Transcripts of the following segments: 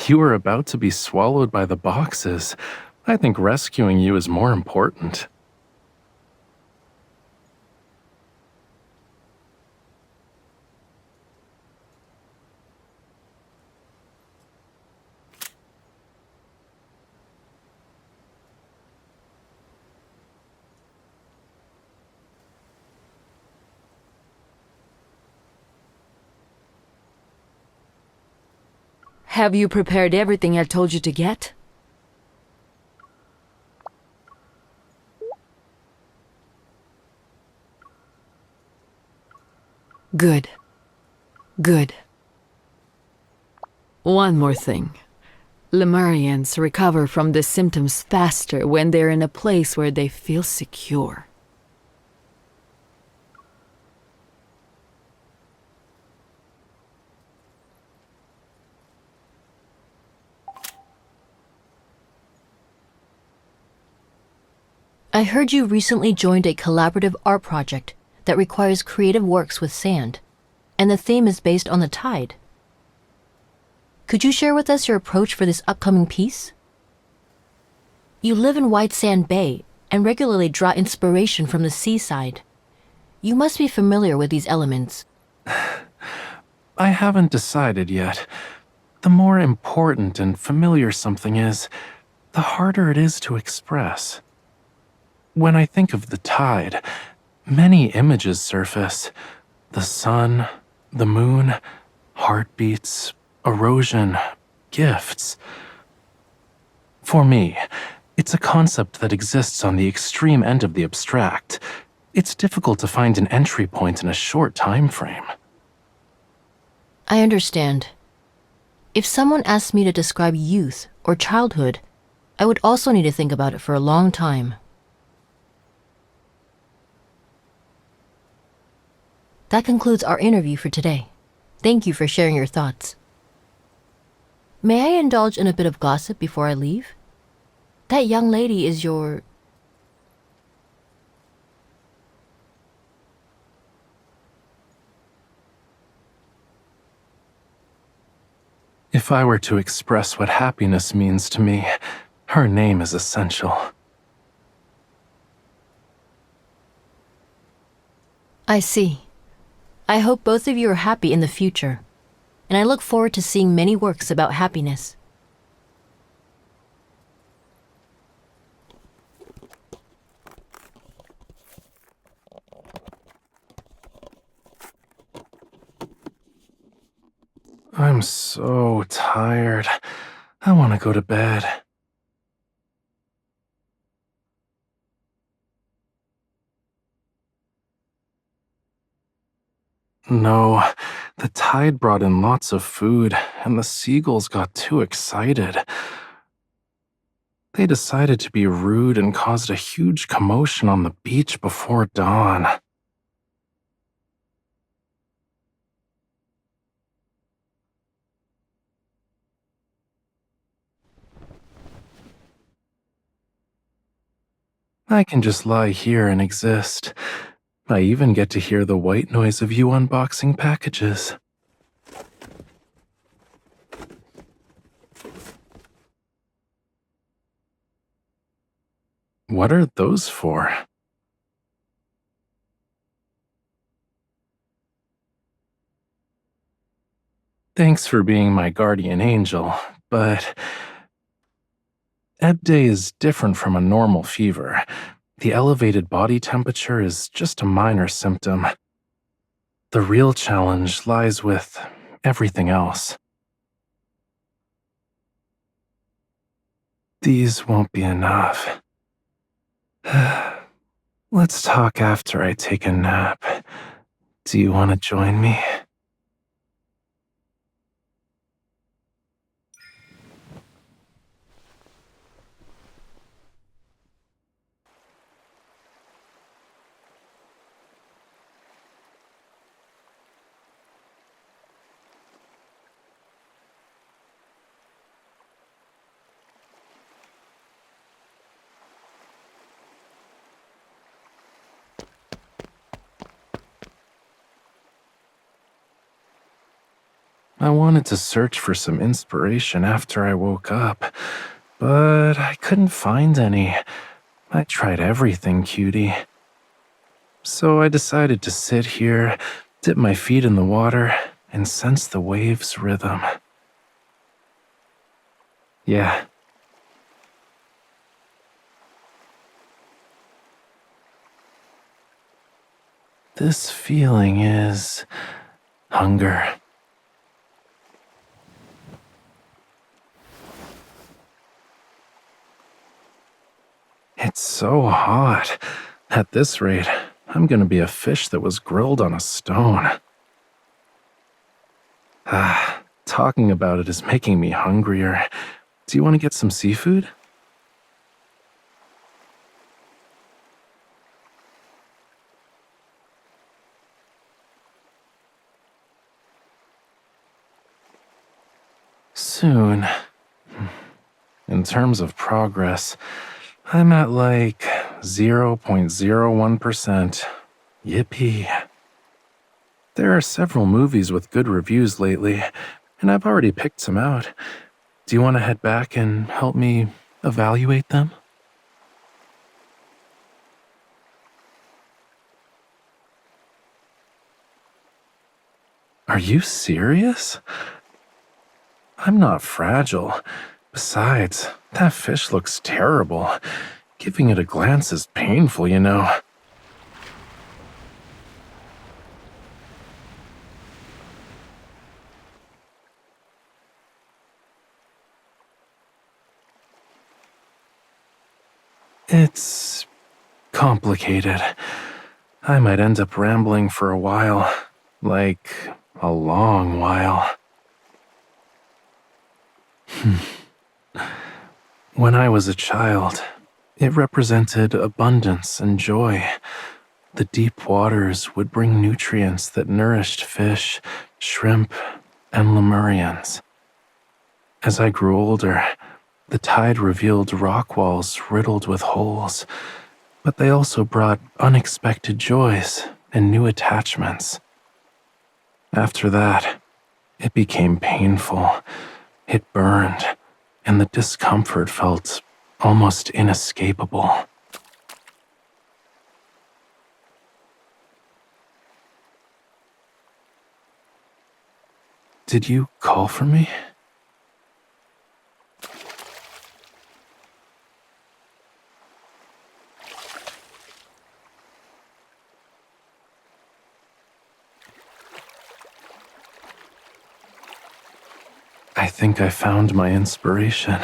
You were about to be swallowed by the boxes. I think rescuing you is more important. Have you prepared everything I told you to get? Good. Good. One more thing. Lemurians recover from the symptoms faster when they're in a place where they feel secure. I heard you recently joined a collaborative art project that requires creative works with sand, and the theme is based on the tide. Could you share with us your approach for this upcoming piece? You live in White Sand Bay and regularly draw inspiration from the seaside. You must be familiar with these elements. I haven't decided yet. The more important and familiar something is, the harder it is to express. When I think of the tide, many images surface. The sun, the moon, heartbeats, erosion, gifts. For me, it's a concept that exists on the extreme end of the abstract. It's difficult to find an entry point in a short time frame. I understand. If someone asked me to describe youth or childhood, I would also need to think about it for a long time. That concludes our interview for today. Thank you for sharing your thoughts. May I indulge in a bit of gossip before I leave? That young lady is your... If I were to express what happiness means to me, her name is essential. I see. I hope both of you are happy in the future, and I look forward to seeing many works about happiness. I'm so tired. I want to go to bed. No, the tide brought in lots of food, and the seagulls got too excited. They decided to be rude and caused a huge commotion on the beach before dawn. I can just lie here and exist. I even get to hear the white noise of you unboxing packages. What are those for? Thanks for being my guardian angel, but Ebb Day is different from a normal fever. The elevated body temperature is just a minor symptom. The real challenge lies with everything else. These won't be enough. Let's talk after I take a nap. Do you want to join me? I wanted to search for some inspiration after I woke up, but I couldn't find any. I tried everything, cutie. So I decided to sit here, dip my feet in the water, and sense the waves' rhythm. Yeah. This feeling is hunger. It's so hot. At this rate, I'm gonna be a fish that was grilled on a stone. Talking about it is making me hungrier. Do you want to get some seafood? Soon. In terms of progress, I'm at like 0.01%. Yippee. There are several movies with good reviews lately, and I've already picked some out. Do you want to head back and help me evaluate them? Are you serious? I'm not fragile. Besides, that fish looks terrible. Giving it a glance is painful, you know. It's complicated. I might end up rambling for a while, like a long while. When I was a child, it represented abundance and joy. The deep waters would bring nutrients that nourished fish, shrimp, and lemurians. As I grew older, the tide revealed rock walls riddled with holes, but they also brought unexpected joys and new attachments. After that, it became painful. It burned, and the discomfort felt almost inescapable. Did you call for me? I think I found my inspiration.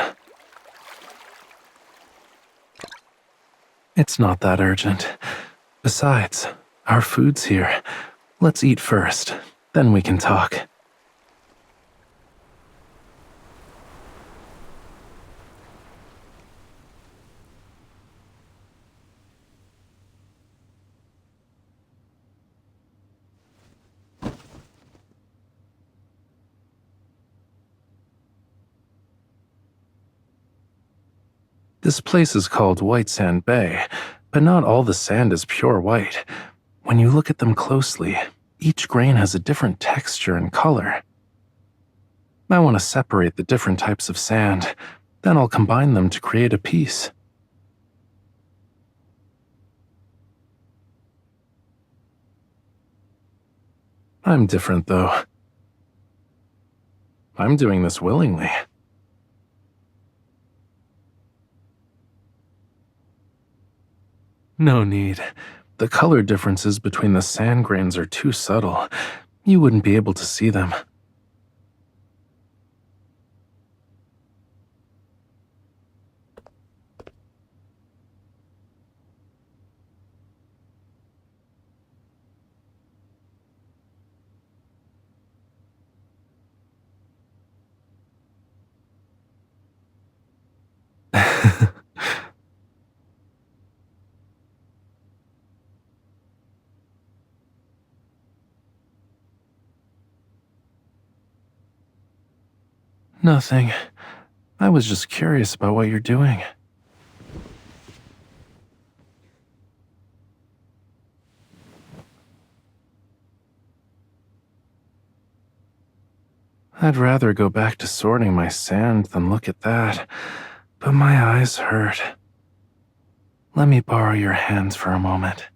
It's not that urgent. Besides, our food's here. Let's eat first, then we can talk. This place is called White Sand Bay, but not all the sand is pure white. When you look at them closely, each grain has a different texture and color. I want to separate the different types of sand, then I'll combine them to create a piece. I'm different, though. I'm doing this willingly. No need. The color differences between the sand grains are too subtle. You wouldn't be able to see them. Nothing. I was just curious about what you're doing. I'd rather go back to sorting my sand than look at that, but my eyes hurt. Let me borrow your hands for a moment.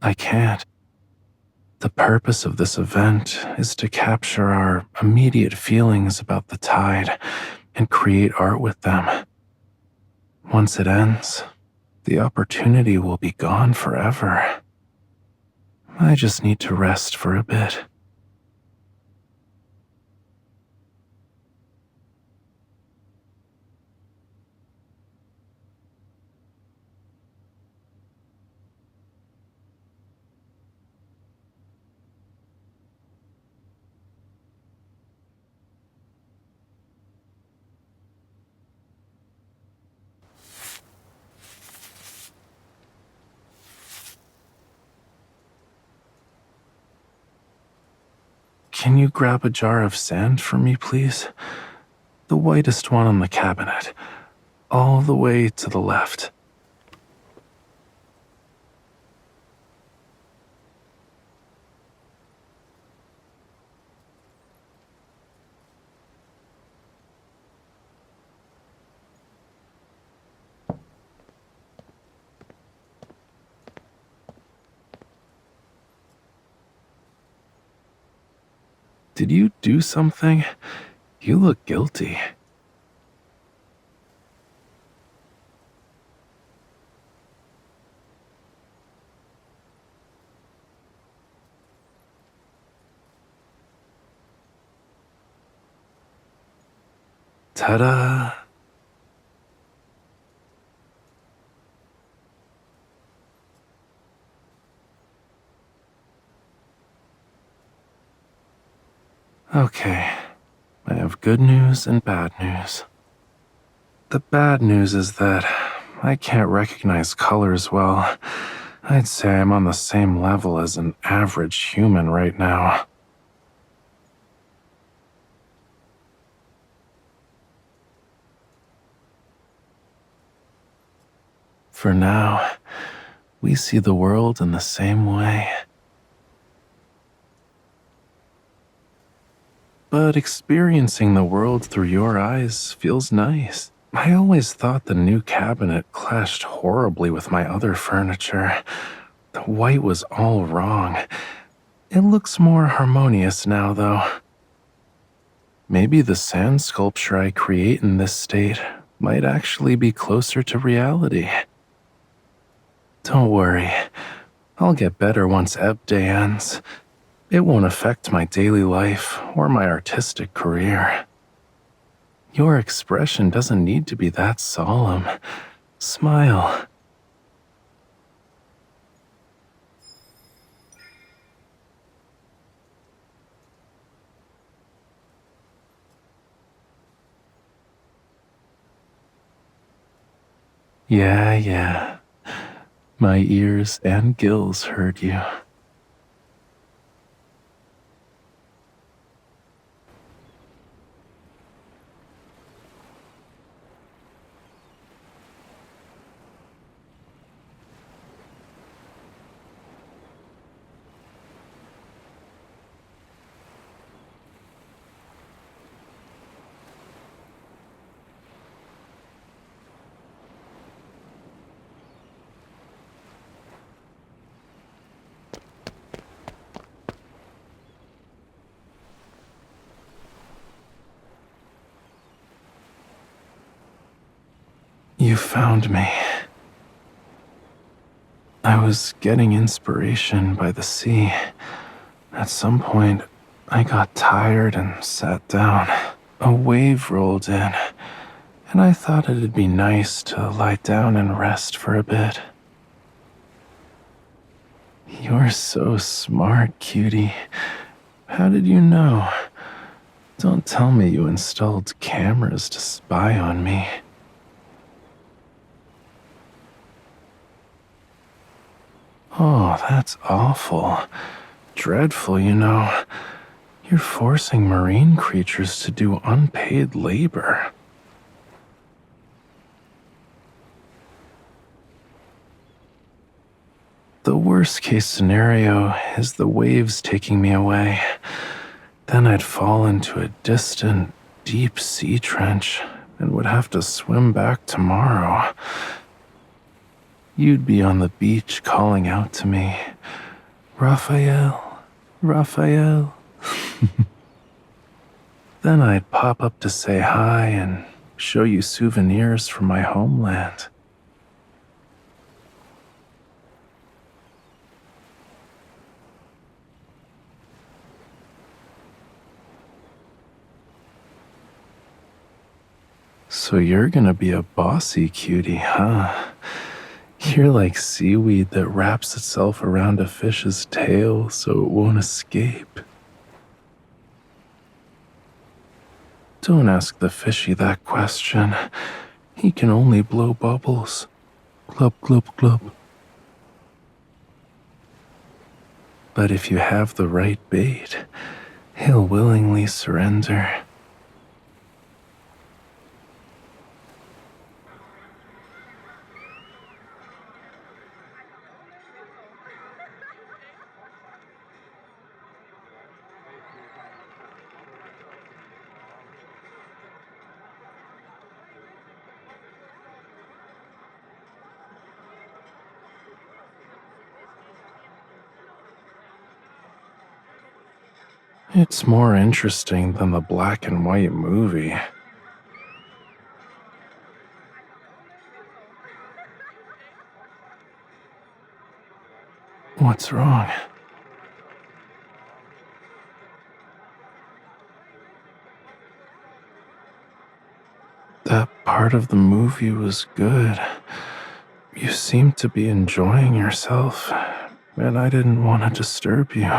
I can't. The purpose of this event is to capture our immediate feelings about the tide and create art with them. Once it ends, the opportunity will be gone forever. I just need to rest for a bit. Can you grab a jar of sand for me, please? The whitest one on the cabinet, all the way to the left. Did you do something? You look guilty. Ta-da! Okay, I have good news and bad news. The bad news is that I can't recognize colors well. I'd say I'm on the same level as an average human right now. For now, we see the world in the same way. But experiencing the world through your eyes feels nice. I always thought the new cabinet clashed horribly with my other furniture. The white was all wrong. It looks more harmonious now, though. Maybe the sand sculpture I create in this state might actually be closer to reality. Don't worry, I'll get better once Ebb Day ends. It won't affect my daily life or my artistic career. Your expression doesn't need to be that solemn. Smile. Yeah. My ears and gills heard you. You found me. I was getting inspiration by the sea. At some point, I got tired and sat down. A wave rolled in, and I thought it'd be nice to lie down and rest for a bit. You're so smart, cutie. How did you know? Don't tell me you installed cameras to spy on me. Oh, that's awful. Dreadful, you know. You're forcing marine creatures to do unpaid labor. The worst case scenario is the waves taking me away. Then I'd fall into a distant, deep sea trench and would have to swim back tomorrow. You'd be on the beach calling out to me, Raphael, Raphael. Then I'd pop up to say hi and show you souvenirs from my homeland. So you're gonna be a bossy cutie, huh? You're like seaweed that wraps itself around a fish's tail so it won't escape. Don't ask the fishy that question. He can only blow bubbles. Glub, glub, glub. But if you have the right bait, he'll willingly surrender. It's more interesting than the black and white movie. What's wrong? That part of the movie was good. You seemed to be enjoying yourself, and I didn't want to disturb you.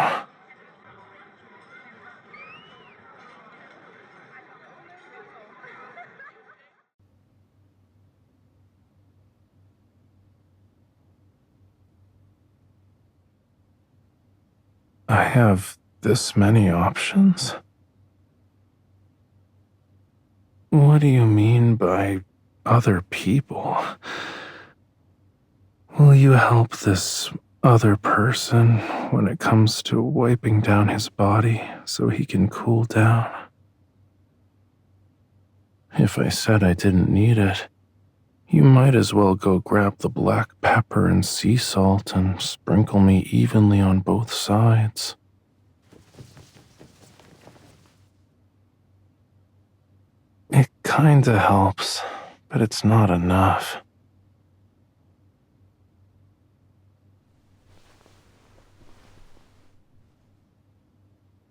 I have this many options? What do you mean by other people? Will you help this other person when it comes to wiping down his body so he can cool down? If I said I didn't need it, you might as well go grab the black pepper and sea salt and sprinkle me evenly on both sides. It kinda helps, but it's not enough.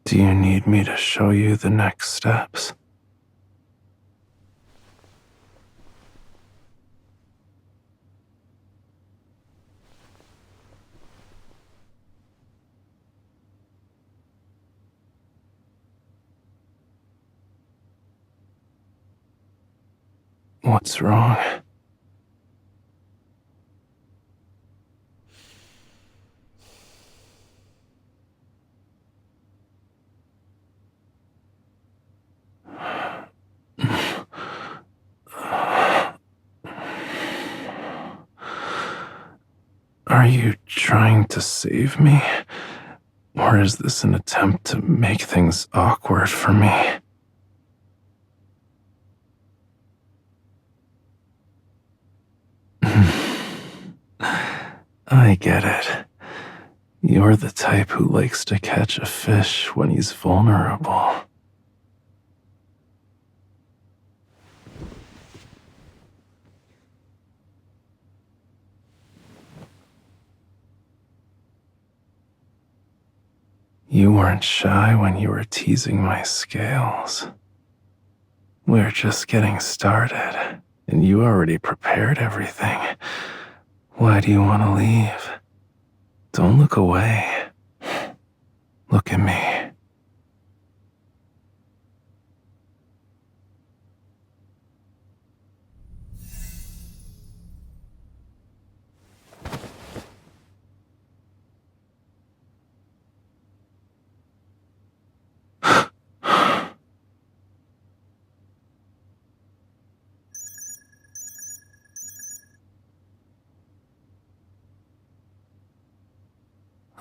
Do you need me to show you the next steps? What's wrong? Are you trying to save me? Or is this an attempt to make things awkward for me? I get it. You're the type who likes to catch a fish when he's vulnerable. You weren't shy when you were teasing my scales. We're just getting started, and you already prepared everything. Why do you want to leave? Don't look away. Look at me.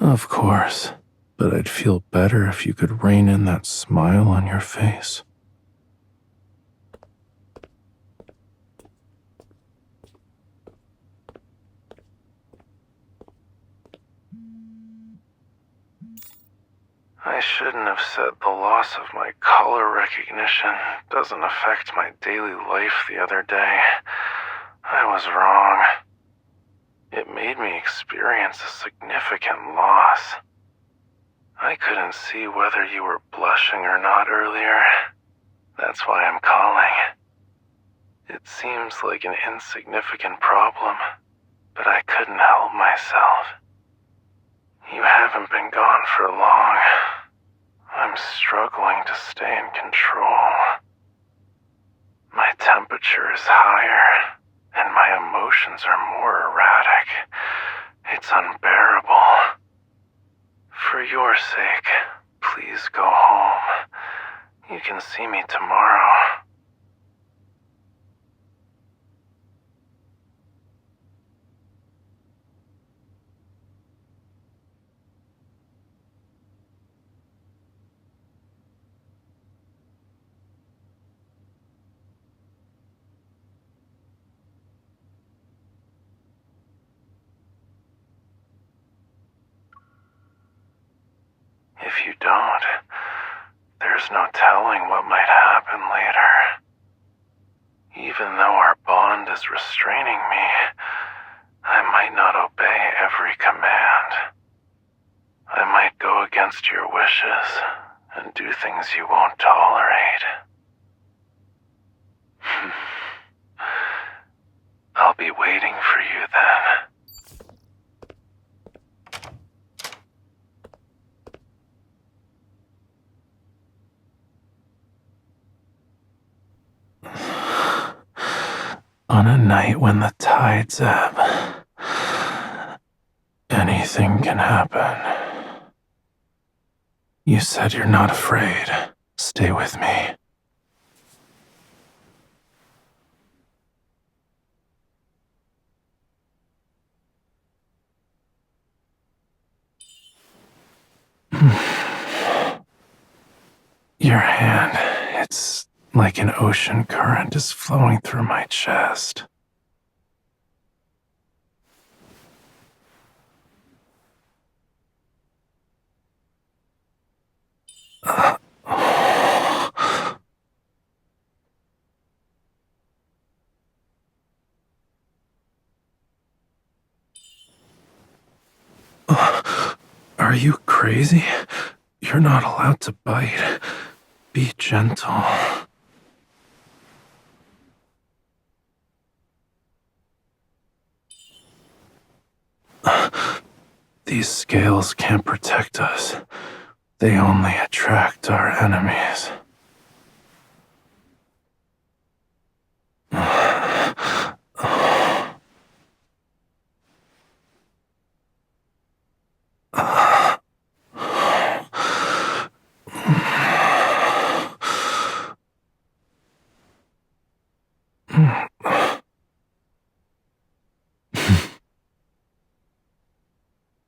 Of course, but I'd feel better if you could rein in that smile on your face. I shouldn't have said the loss of my color recognition doesn't affect my daily life the other day. I was wrong. It made me experience a significant loss. I couldn't see whether you were blushing or not earlier. That's why I'm calling. It seems like an insignificant problem, but I couldn't help myself. You haven't been gone for long. I'm struggling to stay in control. My temperature is higher, and my emotions are more erratic. It's unbearable. For your sake, please go home. You can see me tomorrow. If you don't, there's no telling what might happen later. Even though our bond is restraining me, I might not obey every command. I might go against your wishes and do things you won't tolerate. I'll be waiting for you then. On a night when the tides ebb, anything can happen. You said you're not afraid. Stay with me. Your hand, it's like an ocean current is flowing through my chest. Are you crazy? You're not allowed to bite. Be gentle. These scales can't protect us. They only attract our enemies.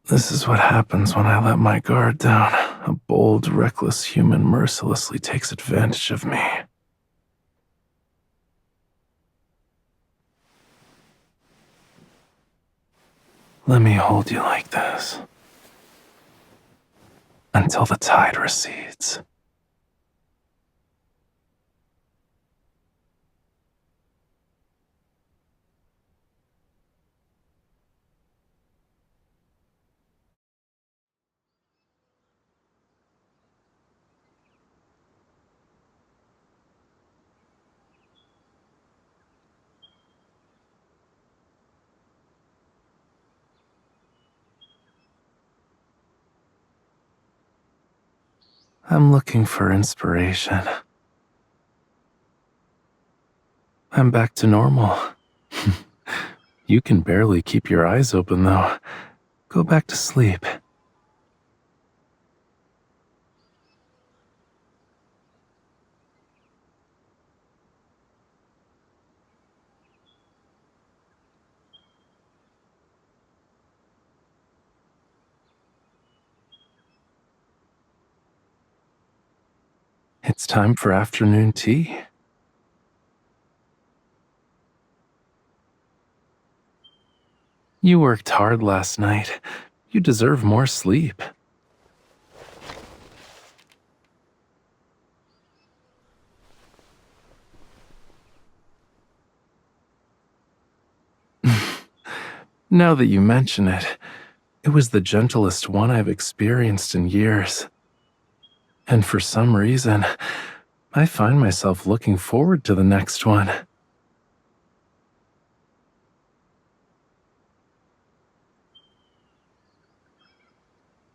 This is what happens when I let my guard down. A bold, reckless human mercilessly takes advantage of me. Let me hold you like this until the tide recedes. I'm looking for inspiration. I'm back to normal. You can barely keep your eyes open, though. Go back to sleep. It's time for afternoon tea. You worked hard last night. You deserve more sleep. Now that you mention it, it was the gentlest one I've experienced in years. And for some reason, I find myself looking forward to the next one.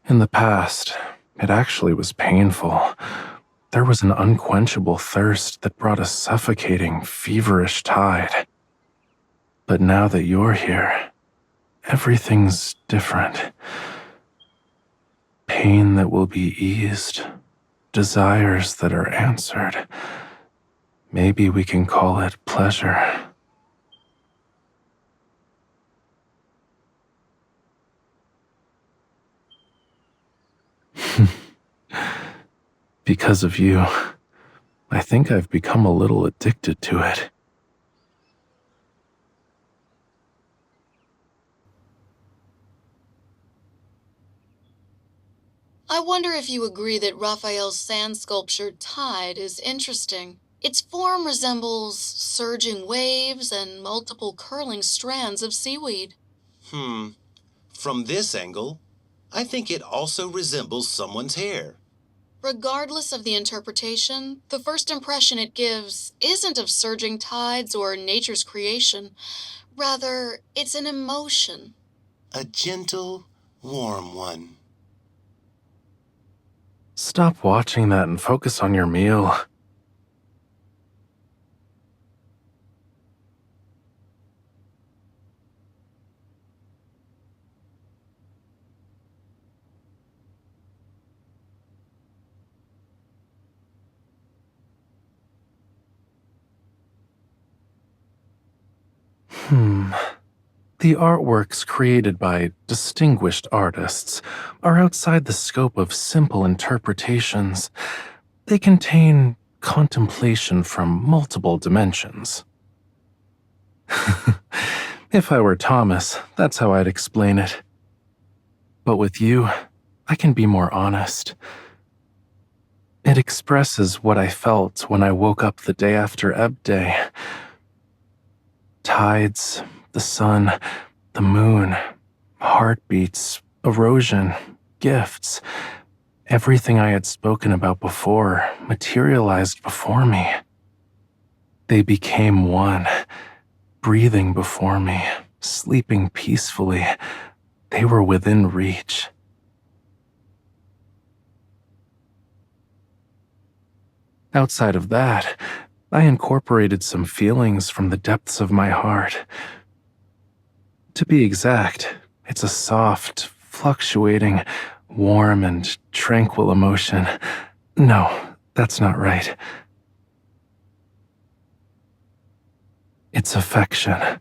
In the past, it actually was painful. There was an unquenchable thirst that brought a suffocating, feverish tide. But now that you're here, everything's different. Pain that will be eased, desires that are answered. Maybe we can call it pleasure. Because of you, I think I've become a little addicted to it. I wonder if you agree that Raphael's sand sculpture Tide is interesting. Its form resembles surging waves and multiple curling strands of seaweed. From this angle, I think it also resembles someone's hair. Regardless of the interpretation, the first impression it gives isn't of surging tides or nature's creation. Rather, it's an emotion. A gentle, warm one. Stop watching that and focus on your meal. The artworks created by distinguished artists are outside the scope of simple interpretations. They contain contemplation from multiple dimensions. If I were Thomas, that's how I'd explain it. But with you, I can be more honest. It expresses what I felt when I woke up the day after Ebb Day. Tides, the sun, the moon, heartbeats, erosion, gifts. Everything I had spoken about before materialized before me. They became one, breathing before me, sleeping peacefully. They were within reach. Outside of that, I incorporated some feelings from the depths of my heart. To be exact, it's a soft, fluctuating, warm and tranquil emotion. No, that's not right. It's affection.